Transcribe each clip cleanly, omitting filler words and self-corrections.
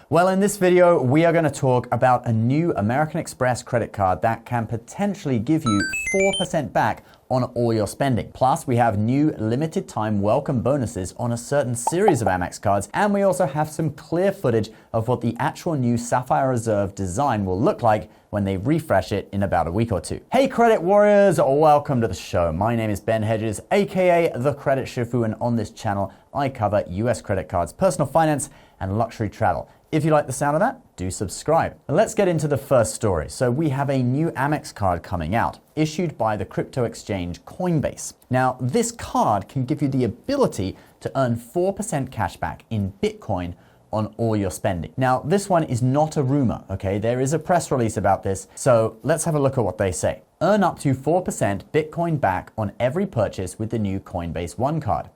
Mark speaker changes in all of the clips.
Speaker 1: Well, in this video, we are going to talk about a new American Express credit card that can potentially give you 4% back on all your spending. Plus, we have new limited time welcome bonuses on a certain series of Amex cards, and we also have some clear footage of what the actual new Sapphire Reserve design will look like when they refresh it in about a week or two. Hey credit warriors, welcome to the show. My name is Ben Hedges, aka the Credit Shifu, and on this channel I cover US credit cards, personal finance, and luxury travel. If you like the sound of that, do subscribe. Let's get into the first story. So we have a new Amex card coming out, issued by the crypto exchange Coinbase. Now, this card can give you the ability to earn 4% cashback in Bitcoin on all your spending. Now, this one is not a rumor, okay? There is a press release about this, so let's have a look at what they say. Earn up to 4% Bitcoin back on every purchase with the new Coinbase One card.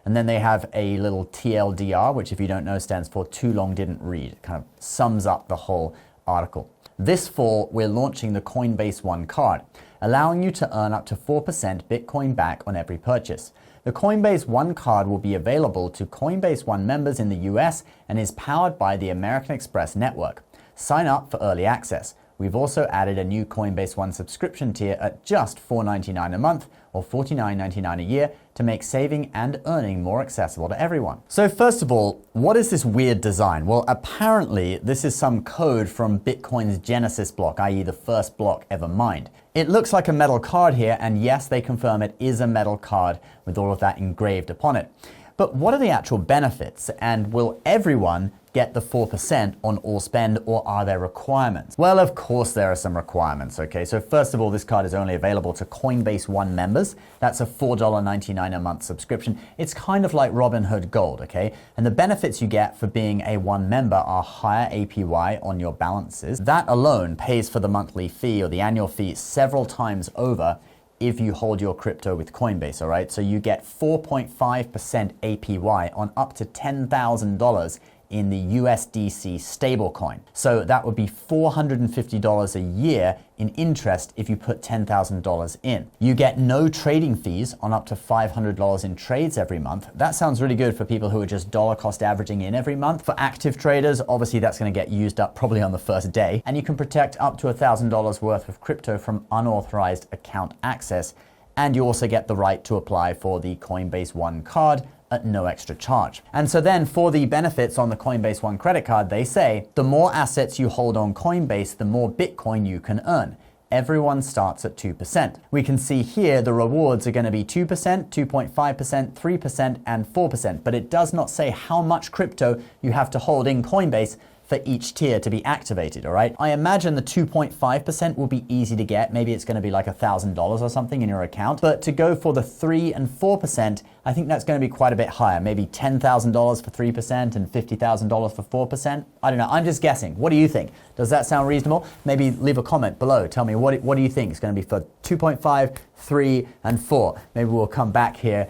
Speaker 1: And then they have a little TLDR, which if you don't know stands for too long didn't read. It kind of sums up the whole article. This fall, we're launching the Coinbase One card, allowing you to earn up to 4% Bitcoin back on every purchase. The Coinbase One card will be available to Coinbase One members in the US and is powered by the American Express network. Sign up for early access. We've also added a new Coinbase One subscription tier at just $4.99 a month or $49.99 a year to make saving and earning more accessible to everyone. So first of all, what is this weird design? Well, apparently this is some code from Bitcoin's Genesis block, i.e. the first block ever mined. It looks like a metal card here, and yes, they confirm it is a metal card with all of that engraved upon it. But what are the actual benefits, and will everyone get the 4% on all spend, or are there requirements? Well, of course there are some requirements, okay? So first of all, this card is only available to Coinbase One members. That's a $4.99 a month subscription. It's kind of like Robinhood Gold, okay? And the benefits you get for being a One member are higher APY on your balances. That alone pays for the monthly fee or the annual fee several times over if you hold your crypto with Coinbase, all right? So you get 4.5% APY on up to $10,000 in the USDC stablecoin. So that would be $450 a year in interest if you put $10,000 in. You get no trading fees on up to $500 in trades every month. That sounds really good for people who are just dollar cost averaging in every month. For active traders, obviously that's gonna get used up probably on the first day. And you can protect up to $1,000 worth of crypto from unauthorized account access. And you also get the right to apply for the Coinbase One card at no extra charge. And so then for the benefits on the Coinbase One credit card, they say, the more assets you hold on Coinbase, the more Bitcoin you can earn. Everyone starts at 2%. We can see here the rewards are gonna be 2%, 2.5%, 3%, and 4%, but it does not say how much crypto you have to hold in Coinbase for each tier to be activated, all right? I imagine the 2.5% will be easy to get. Maybe it's gonna be like $1,000 or something in your account. But to go for the 3 and 4%, I think that's gonna be quite a bit higher. Maybe $10,000 for 3% and $50,000 for 4%. I don't know, I'm just guessing. What do you think? Does that sound reasonable? Maybe leave a comment below. Tell me, what do you think it's gonna be for 2.5, 3, and 4? Maybe we'll come back here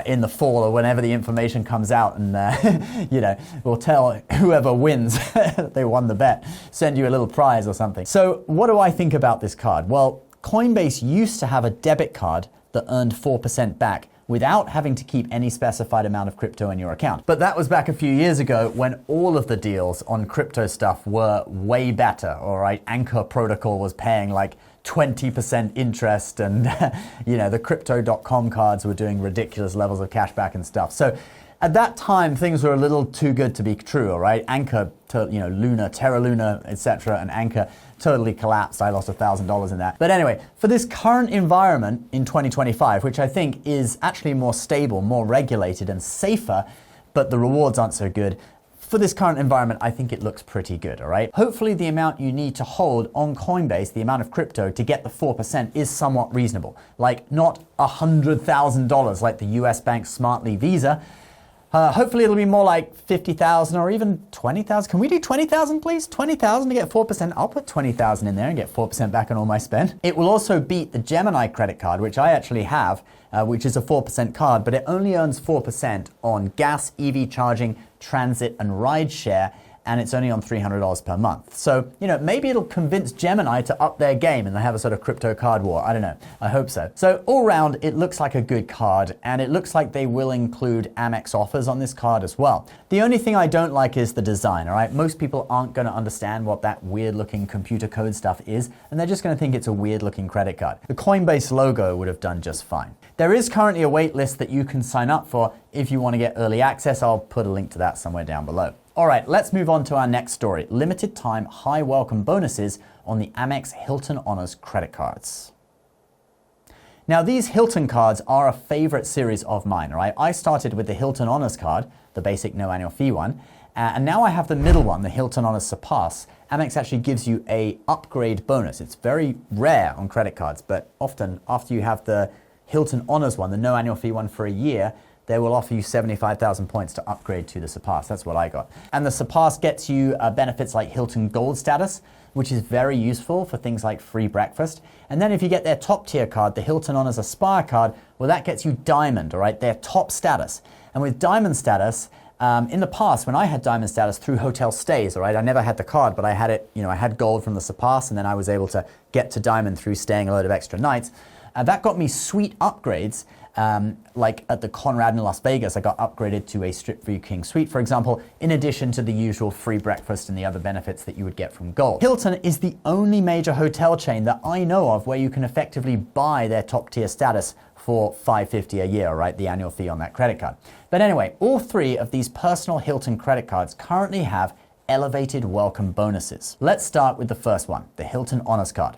Speaker 1: in the fall or whenever the information comes out and we'll tell whoever wins they won the bet, send you a little prize or something. So what do I think about this card? Well, Coinbase used to have a debit card that earned 4% back without having to keep any specified amount of crypto in your account. But that was back a few years ago when all of the deals on crypto stuff were way better, all right? Anchor Protocol was paying like 20% interest and the crypto.com cards were doing ridiculous levels of cashback and stuff. So at that time, things were a little too good to be true, all right? Anchor, Luna, Terra Luna, etc., and Anchor totally collapsed. I lost $1,000 in that. But anyway, for this current environment in 2025, which I think is actually more stable, more regulated and safer, but the rewards aren't so good, for this current environment, I think it looks pretty good, all right? Hopefully the amount you need to hold on Coinbase, the amount of crypto to get the 4% is somewhat reasonable. Like not $100,000 like the US bank Smartly Visa. Hopefully it'll be more like 50,000 or even 20,000. Can we do 20,000 please? 20,000 to get 4%. I'll put 20,000 in there and get 4% back on all my spend. It will also beat the Gemini credit card, which I actually have, which is a 4% card, but it only earns 4% on gas, EV charging, transit, and ride share. and it's only on $300 per month. So, maybe it'll convince Gemini to up their game and they have a sort of crypto card war. I don't know. I hope so. So all around, it looks like a good card, and it looks like they will include Amex offers on this card as well. The only thing I don't like is the design, all right? Most people aren't going to understand what that weird looking computer code stuff is, and they're just going to think it's a weird looking credit card. The Coinbase logo would have done just fine. There is currently a wait list that you can sign up for if you want to get early access. I'll put a link to that somewhere down below. All right, let's move on to our next story. Limited time high welcome bonuses on the Amex Hilton Honors credit cards. Now, these Hilton cards are a favorite series of mine, all right? I started with the Hilton Honors card, the basic no annual fee one, and now I have the middle one, the Hilton Honors Surpass. Amex actually gives you a upgrade bonus. It's very rare on credit cards, but often after you have the Hilton Honors one, the no annual fee one for a year, they will offer you 75,000 points to upgrade to the Surpass. That's what I got. And the Surpass gets you benefits like Hilton Gold status, which is very useful for things like free breakfast. And then if you get their top tier card, the Hilton Honors Aspire card, well, that gets you Diamond, all right, their top status. And with Diamond status, in the past, when I had Diamond status through hotel stays, all right, I never had the card, but I had it, I had gold from the Surpass, and then I was able to get to Diamond through staying a load of extra nights. That got me sweet upgrades. Like at the Conrad in Las Vegas, I got upgraded to a Strip View King Suite, for example, in addition to the usual free breakfast and the other benefits that you would get from Gold. Hilton is the only major hotel chain that I know of where you can effectively buy their top tier status for $550 a year, right? The annual fee on that credit card. But anyway, all three of these personal Hilton credit cards currently have elevated welcome bonuses. Let's start with the first one, the Hilton Honors Card.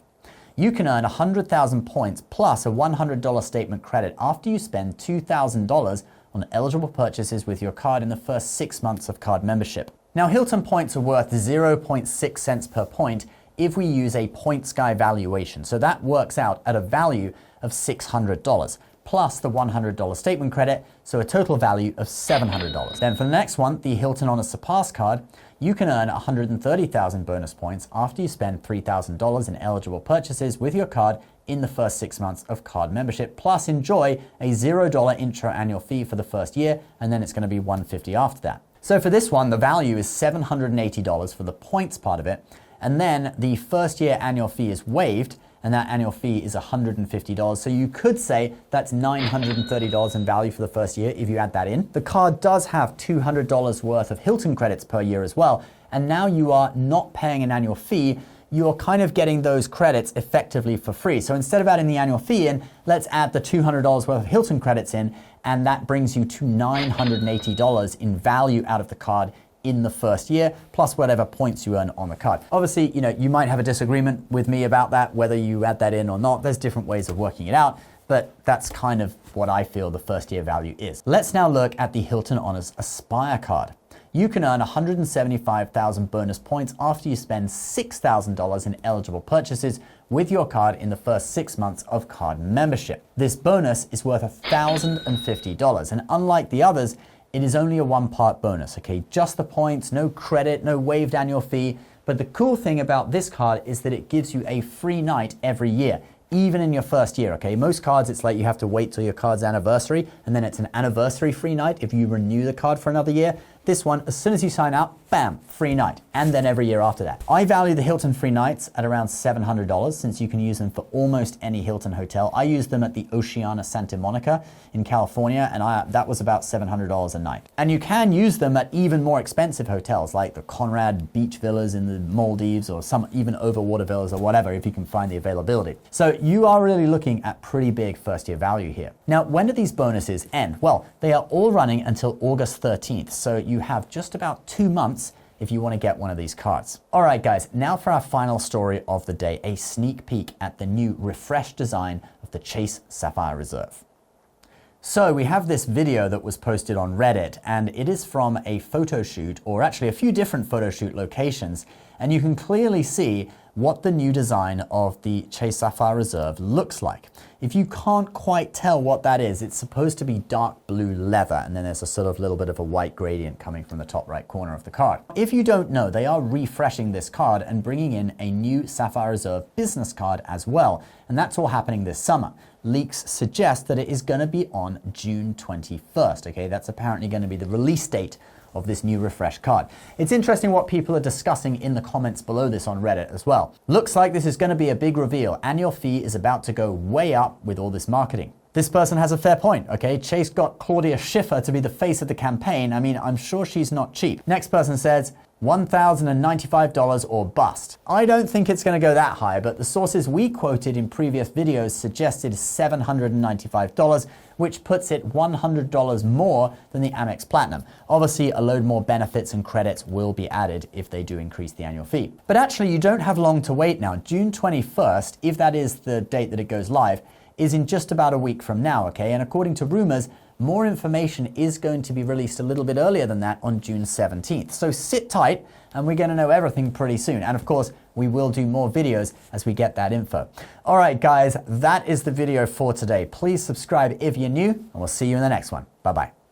Speaker 1: You can earn 100,000 points plus a $100 statement credit after you spend $2,000 on eligible purchases with your card in the first 6 months of card membership. Now, Hilton points are worth 0.6 cents per point if we use a point sky valuation. So that works out at a value of $600 plus the $100 statement credit, so a total value of $700. Then for the next one, the Hilton Honors Surpass card, you can earn 130,000 bonus points after you spend $3,000 in eligible purchases with your card in the first 6 months of card membership, plus enjoy a $0 intro annual fee for the first year, and then it's going to be $150 after that. So for this one, the value is $780 for the points part of it, and then the first year annual fee is waived, and that annual fee is $150. So you could say that's $930 in value for the first year if you add that in. The card does have $200 worth of Hilton credits per year as well, and now you are not paying an annual fee, you're kind of getting those credits effectively for free. So instead of adding the annual fee in, let's add the $200 worth of Hilton credits in, and that brings you to $980 in value out of the card in the first year, plus whatever points you earn on the card. Obviously, you might have a disagreement with me about that, whether you add that in or not. There's different ways of working it out, but that's kind of what I feel the first year value is. Let's now look at the Hilton Honors Aspire card. You can earn 175,000 bonus points after you spend $6,000 in eligible purchases with your card in the first 6 months of card membership. This bonus is worth $1,050, and unlike the others, it is only a one-part bonus, okay? Just the points, no credit, no waived annual fee. But the cool thing about this card is that it gives you a free night every year, even in your first year, okay? Most cards, it's like you have to wait till your card's anniversary, and then it's an anniversary free night if you renew the card for another year. This one, as soon as you sign up, bam, free night, and then every year after that. I value the Hilton free nights at around $700 since you can use them for almost any Hilton hotel. I used them at the Oceana Santa Monica in California, and that was about $700 a night. And you can use them at even more expensive hotels like the Conrad Beach Villas in the Maldives or some even overwater villas or whatever if you can find the availability. So you are really looking at pretty big first year value here. Now, when do these bonuses end? Well, they are all running until August 13th, so you have just about 2 months if you want to get one of these cards. All right, guys, now for our final story of the day, a sneak peek at the new refreshed design of the Chase Sapphire Reserve. So we have this video that was posted on Reddit, and it is from a photo shoot, or actually a few different photo shoot locations, and you can clearly see what the new design of the Chase Sapphire Reserve looks like. If you can't quite tell what that is, it's supposed to be dark blue leather, and then there's a sort of little bit of a white gradient coming from the top right corner of the card. If you don't know, they are refreshing this card and bringing in a new Sapphire Reserve business card as well, and that's all happening this summer. Leaks suggest that it is going to be on June 21st, okay? That's apparently going to be the release date of this new refreshed card. It's interesting what people are discussing in the comments below this on Reddit as well. Looks like this is going to be a big reveal. Annual fee is about to go way up with all this marketing. This person has a fair point, okay? Chase got Claudia Schiffer to be the face of the campaign. I mean, I'm sure she's not cheap. Next person says, $1,095 or bust. I don't think it's going to go that high, but the sources we quoted in previous videos suggested $795, which puts it $100 more than the Amex Platinum. Obviously, a load more benefits and credits will be added if they do increase the annual fee. But actually, you don't have long to wait now. June 21st, if that is the date that it goes live, is in just about a week from now, okay? And according to rumors, more information is going to be released a little bit earlier than that on June 17th. So sit tight and we're going to know everything pretty soon. And of course, we will do more videos as we get that info. All right, guys, that is the video for today. Please subscribe if you're new and we'll see you in the next one. Bye-bye.